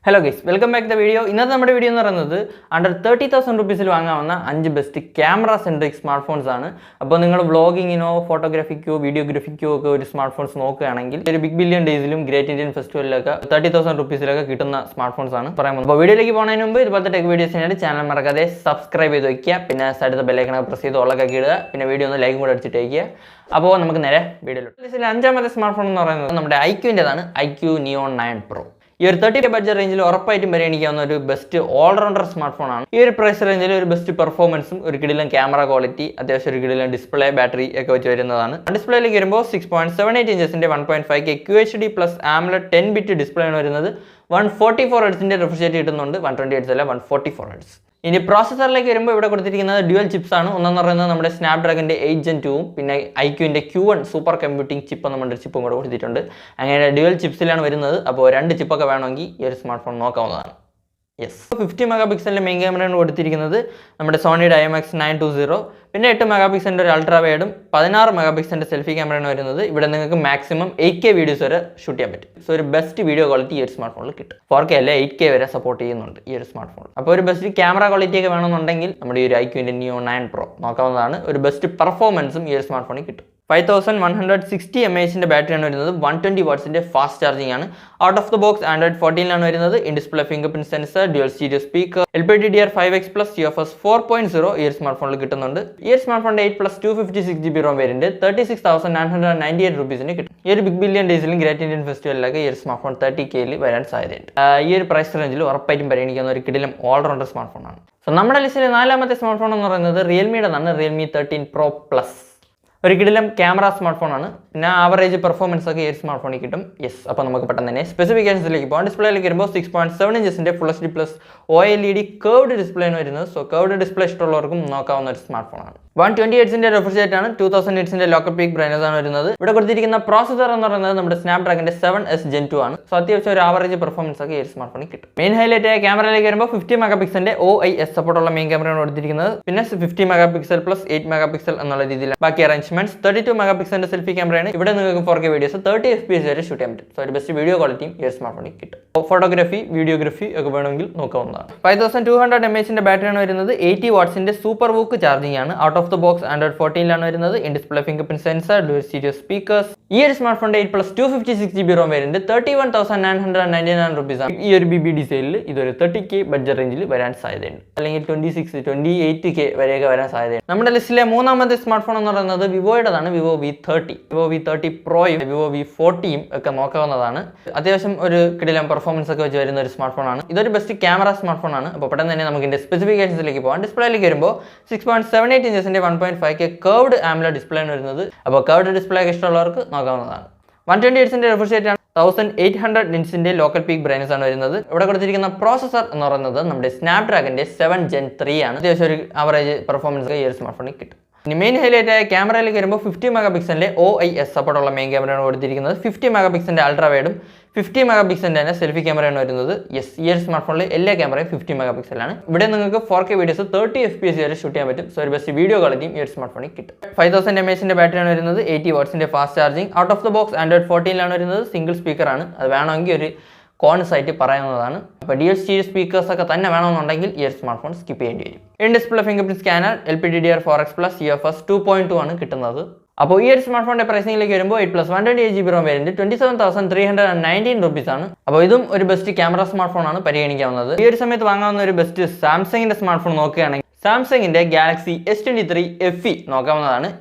Hello guys, welcome back to the video. In this video, under 30,000 rupees, you can buy 5 best camera-centric smartphones. If you are vlogging, photography, videography, smartphones, a big billion days, Great Indian Festival, 30,000 rupees, smartphones. If you video like videos, channel subscribe to the bell icon, press the video like video. This smartphone is iQOO Neo 9 Pro. This 30K budget range is best all-rounder smartphone. This price range is best performance, camera quality, display, battery. Display is 6.78 inches 1.5K QHD plus AMOLED 10-bit display 144 Hz refresh rate 120 Hz 144 Hz. In the processor, we have dual chips. One is Snapdragon 8 Gen 2, then iQOO Q1 supercomputing chip. And dual chips, we have two chips in this smartphone. Yes. 50 megapixel main camera is Sony IMX 920. Then 8 megapixel ultra wide, 16 megapixel selfie camera. Here maximum 8K videos shoot. So best video quality in smartphone. 4K 8K support in smartphone. So best camera quality is iQOO Neo 9 Pro. Best performance in smartphone. 5160 mAh battery 120 watts fast charging. Out of the box Android 14 in-display fingerprint sensor, dual stereo speaker, LPDDR5X plus UFS 4.0 ear smartphone. Ear smartphone 8 plus 256GB ROM variant 36,998 rupees. This big billion days Great Indian Festival ear smartphone 30K variant silent. This price range all-rounder smartphone. So our list smartphone is Realme 13 Pro Plus. Camera smartphone average performance of smartphone. Yes, specifications display 6.7 inches Full HD plus OLED curved display. So curved display smartphone. 120 Hz refresh rate 2000 Hz local peak brightness. Here processor is Snapdragon 7S Gen 2. So average performance of smartphone. Main highlight camera 50 megapixel OIS support main camera 50 megapixel plus 8 megapixel 32 megapixel selfie camera. Here 4K videos 30 FPS shoot. So best video quality in smartphone. Photography, videography, 5200 mAh battery 80 watts super VOOC charging. Out of the box Android 14 in-display fingerprint sensor, dual stereo speakers. This smartphone 8 plus 256GB ROM variant 31,999 rupees. This BBD sale this 30K budget range variant 28K variant. Our list smartphone is Vivo V30, Vivo V30 Pro, Vivo V40 performance smartphone. This is the best camera smartphone. Specifications display 6.78 inches 1.5K curved AMOLED display. Curved display 120 Hz refresh rate 1800 nits local peak brightness. Processor is Snapdragon 7 Gen 3. Average performance smartphone. The main highlight camera 50 megapixel OIS support main camera 50 megapixel ultra wide 50 megapixel selfie camera. Yes, here smartphone camera 50 megapixel. Here 4K videos 30 FPS shoot. So best video quality in smartphone. 5000 mAh battery 80 watts fast charging. Out of the box Android 14 single speaker. Corn site but dual stereo speakers are smartphone skip in-display fingerprint scanner, LPDDR4X plus UFS 2.2 Now, this smartphone pricing is 8 plus 128GB ROM variant 27,319 rupees. Now, this is the best camera smartphone. This is the best Samsung smartphone. Samsung Galaxy S23 FE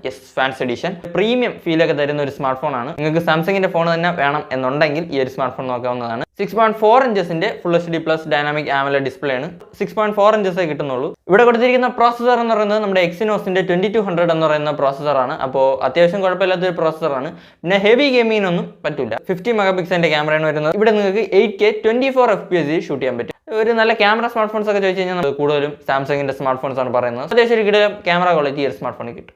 yes, Fans Edition. Premium feel like a smartphone. Samsung phone this smartphone 6.4 inches Full HD plus dynamic AMOLED display. 6.4 inches here processor Exynos 2200 processor. Processor heavy gaming 50 megapixel camera. Here 8K 24 FPS shoot. Camera smartphones Samsung smartphones camera quality smartphone.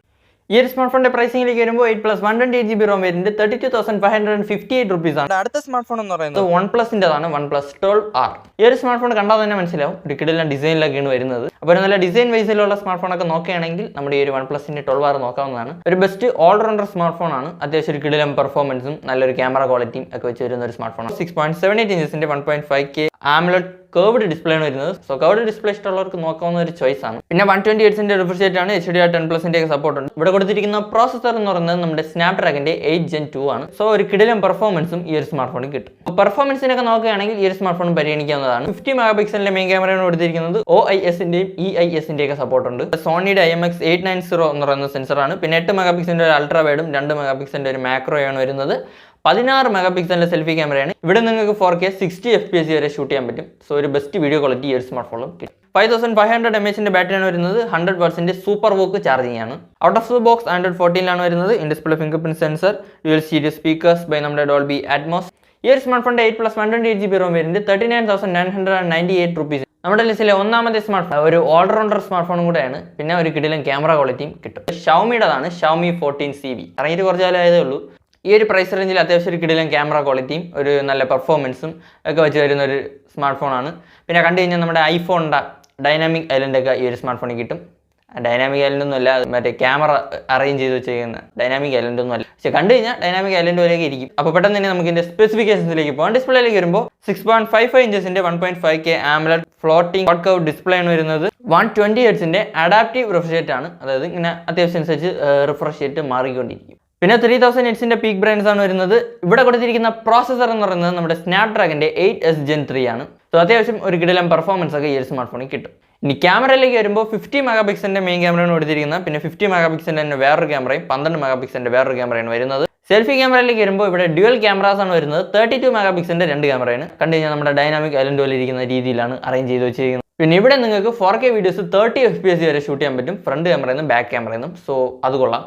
This smartphone pricing is 8 plus 128GB ROM variant 32,558 rupees. The smartphone is OnePlus OnePlus 12R. This smartphone is design design wise smartphone OnePlus 12R is best all-rounder smartphone. Performance camera quality smartphone 6.78 inches 1.5K AMOLED curved display ആണ് വരുന്നത്. So curved display ഇഷ്ടമുള്ളവർക്ക് നോക്കാവുന്ന ഒരു choice ആണ്. പിന്നെ 120 Hz refresh rate ആണ്, HDR10+ support ഉണ്ട്. ഇവിടെ കൊടുത്തിരിക്കുന്ന പ്രോസസർ എന്ന് പറയുന്നത് നമ്മുടെ സ്നാപ്ഡ്രാഗന്റെ 8 Gen 2 ആണ്. സോ ഒരു കിടിലൻ പെർഫോമൻസും ഈ ഒരു സ്മാർട്ട് ഫോണിൽ കിട്ടും. പെർഫോമൻസിനൊക്കെ നോക്കുകയാണെങ്കിൽ ഈ ഒരു സ്മാർട്ട് ഫോൺ പരിഗണിക്കാവുന്നതാണ്. 50 MP മെയിൻ ക്യാമറയാണ് കൊടുത്തിരിക്കുന്നത്. OIS-ന്റെയും EIS-ന്റെയും ഒക്കെ സപ്പോർട്ട് ഉണ്ട്. സോണിയുടെ IMX890 എന്ന് പറയുന്ന സെൻസറാണ്. പിന്നെ 8 MP ഒരു അൾട്രാ വൈഡും 2 MP ഒരു മാക്രോയാണ് വരുന്നത്. 16 MP സെൽഫി ക്യാമറയാണ്. ഇവിടെ നിങ്ങൾക്ക് 4K 60 FPS വരെ ഷൂട്ട് ചെയ്യാൻ പറ്റും. സോ ഒരു ബെസ്റ്റ് വീഡിയോ ക്വാളിറ്റി ഈ ഒരു സ്മാർട്ട് ഫോണിലും കിട്ടും. 5500 mAh ബാറ്ററിയാണ് വരുന്നത്. 100% സൂപ്പർ വോക്ക് ചാർജിംഗ് ആണ്. Out of the box Android 14 വരുന്നത്. In display fingerprint sensor, dual stereo speakers by നമ്മുടെ Dolby Atmos. ഈ ഒരു സ്മാർട്ട് ഫോണിന്റെ 8+ 128GB ROM വരുന്നത് 39,998 rupees. നമ്മുടെ ലിസ്റ്റിലെ ഒന്നാമത്തെ സ്മാർട്ട് ഫോൺ ഒരു ഓൾറൗണ്ടർ സ്മാർട്ട് ഫോണും കൂടെയാണ്. പിന്നെ ഒരു കിടിലൻ ക്യാമറ ക്വാളിറ്റിയും കിട്ടും. ഷവമിയുടേതാണ്, Xiaomi 14CV. ഇറങ്ങിയിട്ട് കുറച്ച് കാലമായതേ ഉള്ളൂ. ഈ ഒരു പ്രൈസ് റേഞ്ചിൽ അത്യാവശ്യം ഒരു കിടിലൻ ക്യാമറ ക്വാളിറ്റിയും ഒരു നല്ല പെർഫോമൻസും ഒക്കെ വെച്ച് വരുന്ന ഒരു സ്മാർട്ട് ഫോണാണ്. പിന്നെ കണ്ടു കഴിഞ്ഞാൽ നമ്മുടെ ഐഫോണിൻ്റെ ഡൈനാമിക് ഐലൻഡ് ഒക്കെ ഈ ഒരു സ്മാർട്ട് ഫോണിൽ കിട്ടും. ഡൈനാമിക് ഐലൻഡ് ഒന്നുമല്ല, മറ്റേ ക്യാമറ അറേഞ്ച് ചെയ്ത് വെച്ചിരിക്കുന്ന ഡൈനാമിക് ഐലൻഡ് ഒന്നും അല്ല. പക്ഷെ കണ്ടു കഴിഞ്ഞാൽ ഡൈനാമിക് ഐലൻഡ് വരെയൊക്കെ ഇരിക്കും. അപ്പോൾ പെട്ടെന്ന് തന്നെ നമുക്ക് ഇതിന്റെ സ്പെസിഫിക്കേഷൻസിലേക്ക് പോകാം. ഡിസ്പ്ലേയിലേക്ക് വരുമ്പോൾ 6.55 ഇഞ്ചസിന്റെ 1.5K AMOLED floating quad curve display ആണ് വരുന്നത്. 120 Hz അഡാപ്റ്റീവ് റിഫ്രഷ് റേറ്റ് ആണ്. അതായത് ഇങ്ങനെ അത്യാവശ്യം അനുസരിച്ച് റിഫ്രഷ് റേറ്റ് മാറിക്കൊണ്ടിരിക്കും. പിന്നെ 3000 Hz പീക്ക് ബ്രൈറ്റ്നസ് ആണ് വരുന്നത്. ഇവിടെ കൊടുത്തിരിക്കുന്ന പ്രോസസർ എന്ന് പറയുന്നത് നമ്മുടെ സ്നാപ്ഡ്രാഗന്റെ 8S Gen 3 ആണ്. സോ അത്യാവശ്യം ഒരു കിടിലൻ പെർഫോമൻസ് ഒക്കെ ഈ ഒരു സ്മാർട്ട് ഫോണിൽ കിട്ടും. ഇനി ക്യാമറയിലേക്ക് വരുമ്പോൾ 50 MP മെയിൻ ക്യാമറയാണ് കൊടുത്തിരിക്കുന്നത്. പിന്നെ 50 MP തന്നെ വേറൊരു ക്യാമറയും 12 MP വേറൊരു ക്യാമറയാണ് വരുന്നത്. സെൽഫി ക്യാമറയിലേക്ക് വരുമ്പോൾ ഇവിടെ ഡ്യുവൽ ക്യാമറാസ് ആണ് വരുന്നത്. 32 MP 2 ക്യാമറയാണ്. കണ്ടു കഴിഞ്ഞാൽ നമ്മുടെ ഡൈനാമിക് ഐലൻഡ് പോലെ ഇരിക്കുന്ന രീതിയിലാണ് അറേഞ്ച് ചെയ്ത് വെച്ചിരിക്കുന്നത്. പിന്നെ ഇവിടെ നിങ്ങൾക്ക് 4K വീഡിയോസ് 30 FPS വരെ ഷൂട്ട് ചെയ്യാൻ പറ്റും, ഫ്രണ്ട് ക്യാമറയിൽ നിന്നും ബാക്ക് ക്യാമറയിൽ നിന്നും. സോ അത് കൊള്ളാം.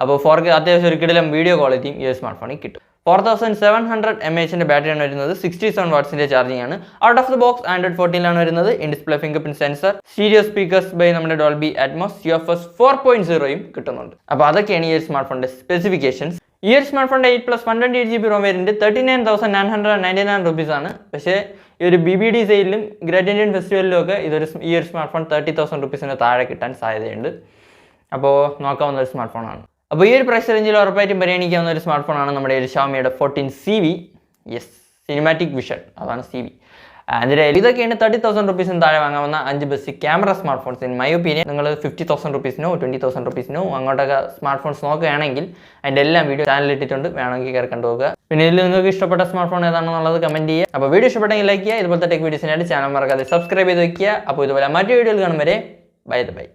അപ്പോൾ 4K അത്യാവശ്യം ഒരു കിടിലം വീഡിയോ ക്വാളിറ്റിയും ഈ സ്മാർട്ട് ഫോണിൽ കിട്ടും. 4700 mAh ബാറ്ററിയാണ് വരുന്നത്. 67 വാട്ട്സിന്റെ ചാർജിംഗ് ആണ്. Out of the box Android 14 വരുന്നത്. In display fingerprint sensor, stereo speakers by നമ്മുടെ Dolby Atmos, UFS 4.0 കിട്ടുന്നുണ്ട്. അപ്പോൾ അതൊക്കെയാണ് ഈ സ്മാർട്ട് ഫോണിന്റെ സ്പെസിഫിക്കേഷൻസ്. ഈ ഒരു സ്മാർട്ട് ഫോണിന്റെ 8+ 128GB ROM വരുന്നത് 39,999 rupees ആണ്. പക്ഷേ ഈ ഒരു BBD സെയിലും ഗ്രേറ്റ് ഇന്ത്യൻ ഫെസ്റ്റിവലിലും ഒക്കെ ഈ ഒരു സ്മാർട്ട് ഫോൺ 30,000 rupeesന് താഴെ കിട്ടാൻ സാധ്യതയുണ്ട്. അപ്പോൾ നോക്കാവുന്ന ഒരു സ്മാർട്ട് ഫോണാണ്. അപ്പോൾ ഈ ഒരു പ്രൈസ് റേഞ്ചിൽ ഉറപ്പായിട്ടും പരിഗണിക്കാവുന്ന ഒരു സ്മാർട്ട് ഫോണാണ് നമ്മുടെ ഒരു Xiaomiയുടെ 14CV. യെസ്, സിനിമാറ്റിക് വിഷൻ, അതാണ് CV. അതിൻ്റെ ഇതൊക്കെയാണ് 30,000 rupeesന് താഴെ വാങ്ങാവുന്ന 5 best camera smart phones. In my opinion നിങ്ങൾ 50,000 rupeesനോ 20,000 rupeesനോ അങ്ങോട്ടൊക്കെ സ്മാർട്ട് ഫോൺസ് നോക്കുകയാണെങ്കിൽ അതിൻ്റെ എല്ലാം വീഡിയോ ചാനലിൽ ഇട്ടിട്ടുണ്ട്, വേണമെങ്കിൽ കയറി കണ്ടുപോകുക. പിന്നെ ഇതിൽ നിങ്ങൾക്ക് ഇഷ്ടപ്പെട്ട സ്മാർട്ട് ഫോൺ ഏതാണെന്നുള്ളത് കമൻറ്റ് ചെയ്യുക. അപ്പോൾ വീഡിയോ ഇഷ്ടപ്പെട്ടെങ്കിൽ ലൈക്ക് ചെയ്യുക. ഇതുപോലത്തെ ടെക് വീഡിയോസിനായിട്ട് ചാനൽ മറക്കാതെ സബ്സ്ക്രൈബ് ചെയ്ത് വയ്ക്കുക. അപ്പോൾ ഇതുപോലെ മറ്റു വീഡിയോയിൽ കാണും വരെ ബൈ.